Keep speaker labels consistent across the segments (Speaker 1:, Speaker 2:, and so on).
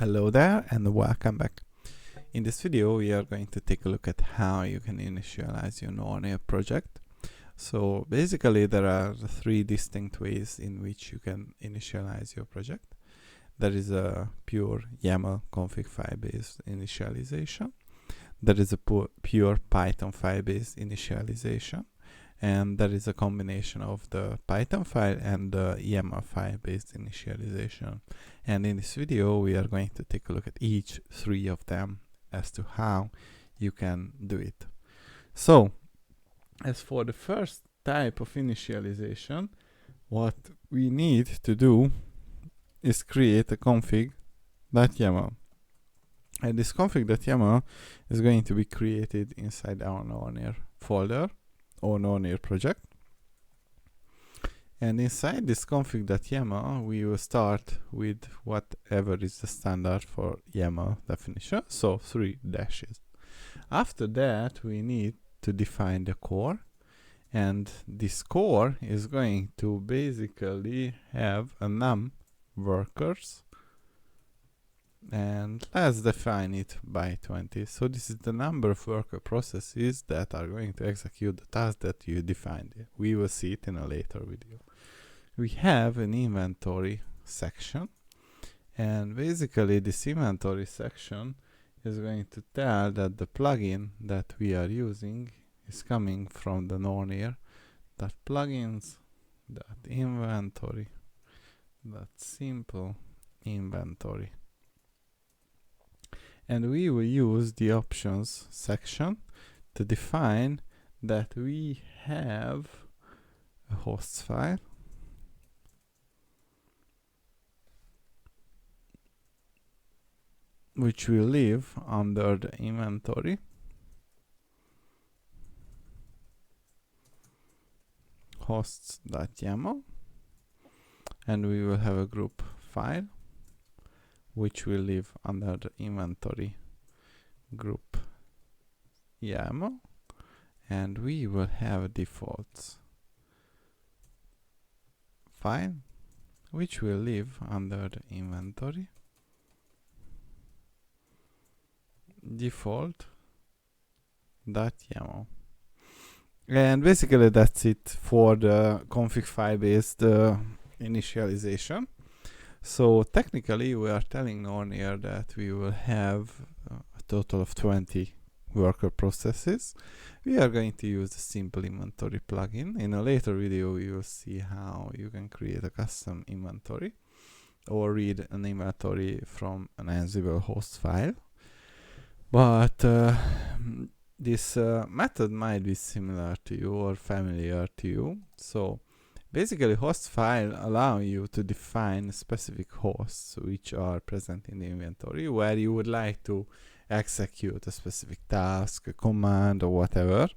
Speaker 1: Hello there and welcome back. In this video we are going to take a look at how you can initialize your Nornir project. So basically there are three distinct ways in which you can initialize your project. There is a pure YAML config file based initialization. There is a pure Python file based initialization. And there is a combination of the Python file and the YAML file based initialization. And in this video we are going to take a look at each three of them as to how you can do it. So as for the first type of initialization, what we need to do is create a config.yaml. And this config.yaml is going to be created inside our Nornir folder or Nornir project. And inside this config.yaml we will start with whatever is the standard for YAML definition, so 3 dashes. After that we need to define the core, and this core is going to basically have a num workers, and let's define it by 20. So this is the number of worker processes that are going to execute the task that you defined. We will see it in a later video. We have an inventory section, and basically this inventory section is going to tell that the plugin that we are using is coming from the Nornir.plugins.inventory.simple inventory. And we will use the options section to define that we have a hosts file which will live under the inventory hosts.yaml, and we will have a group file which will live under the inventory group YAML, and we will have a defaults file which will live under the inventory default.yaml. And basically that's it for the config file based initialization. So technically we are telling Nornir that we will have a total of 20 worker processes. We are going to use the simple inventory plugin. In a later video we will see how you can create a custom inventory or read an inventory from an Ansible host file. But this method might be similar to you or familiar to you. So basically host file allow you to define specific hosts which are present in the inventory where you would like to execute a specific task, a command, or whatever.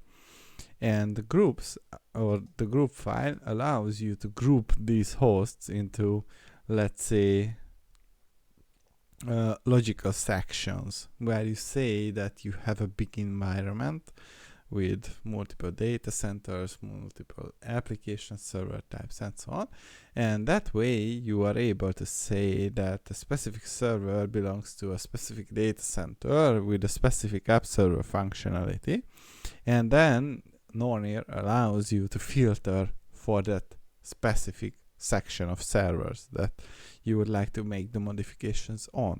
Speaker 1: And the groups or the group file allows you to group these hosts into, let's say, logical sections where you say that you have a big environment with multiple data centers, multiple application server types, and so on. And that way you are able to say that a specific server belongs to a specific data center with a specific app server functionality. And then Nornir allows you to filter for that specific section of servers that you would like to make the modifications on.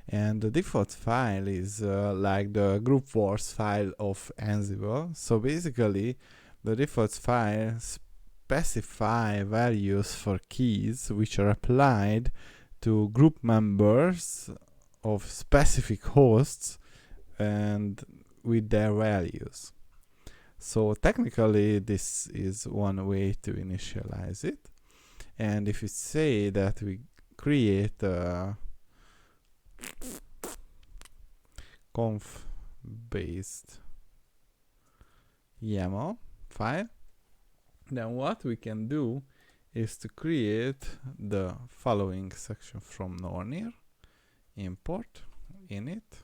Speaker 1: And the default file is like the group wars file of Ansible. So basically the default file specify values for keys which are applied to group members of specific hosts and with their values. So technically this is one way to initialize it. And if you say that we create a conf based YAML file, then what we can do is to create the following section from Nornir: import init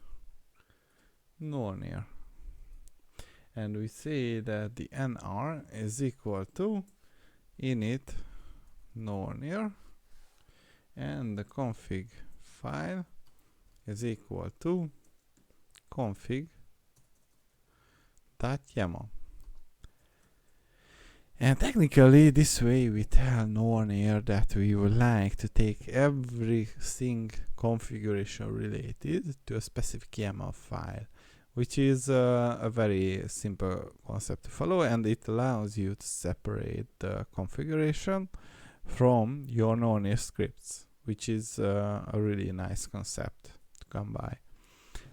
Speaker 1: Nornir, and we say that the nr is equal to init Nornir, and the config file is equal to config.yaml. And technically, this way we tell Nornir that we would like to take everything configuration related to a specific YAML file, which is a very simple concept to follow, and it allows you to separate the configuration from your Nornir scripts, which is a really nice concept to come by.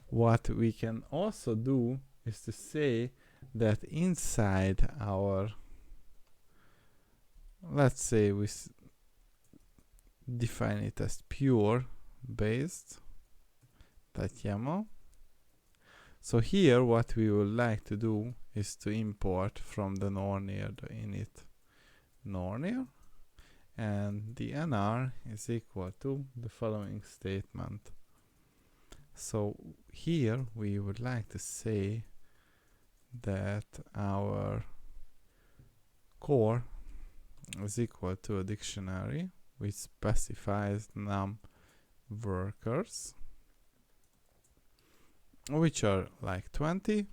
Speaker 1: What we can also do is to say that inside our, let's say we define it as pure based .yaml. So here what we would like to do is to import from the Nornir the init Nornir, and the nr is equal to the following statement. So here we would like to say that our core is equal to a dictionary which specifies num workers, which are like 20,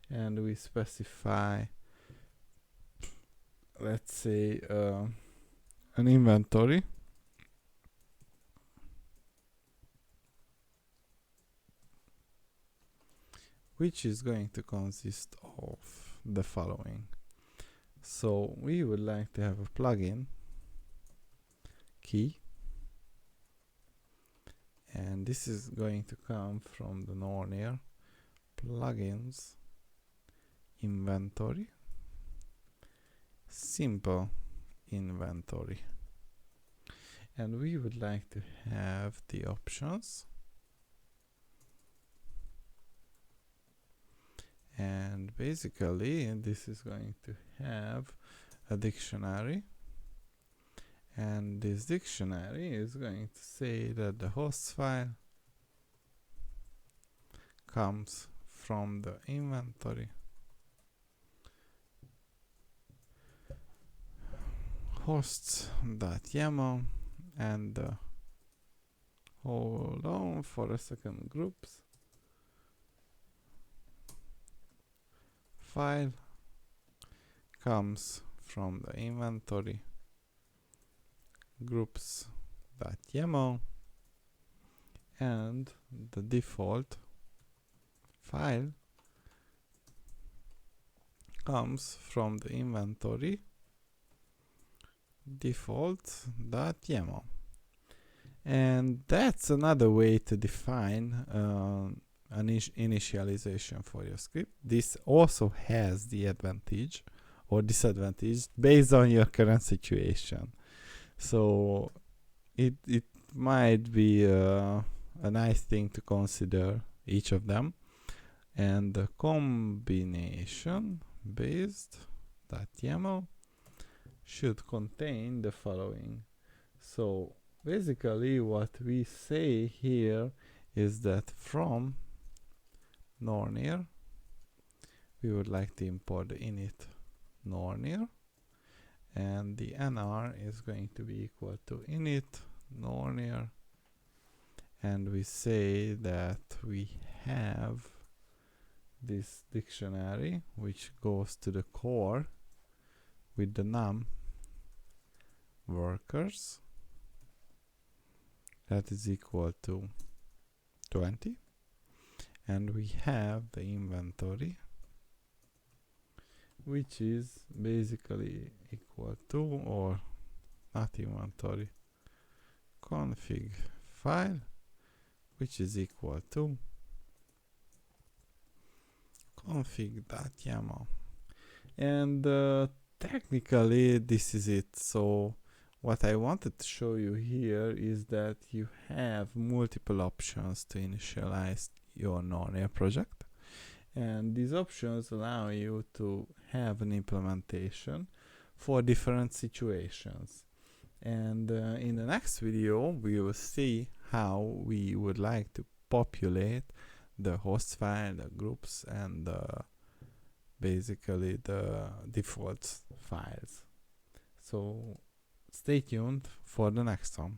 Speaker 1: and we specify, let's say, an inventory which is going to consist of the following. So we would like to have a plugin key, and this is going to come from the Nornir plugins inventory, simple inventory, and we would like to have the options, and basically this is going to have a dictionary, and this dictionary is going to say that the host file comes from the inventory hosts.yaml, and hold on for a second, groups file comes from the inventory groups.yaml, and the default file comes from the inventory default.yaml. And that's another way to define an initialization for your script. This also has the advantage or disadvantage based on your current situation. So it might be a nice thing to consider each of them. And the combination based .yaml should contain the following. So basically what we say here is that from Nornir we would like to import the init Nornir, and the nr is going to be equal to init Nornir, and we say that we have this dictionary which goes to the core with the num workers that is equal to 20, and we have the inventory which is basically equal to, or not inventory, config file which is equal to config.yaml. And technically this is it. So what I wanted to show you here is that you have multiple options to initialize your Nornir project, and these options allow you to have an implementation for different situations. And in the next video we will see how we would like to populate the host file, the groups, and basically the default files. So stay tuned for the next one.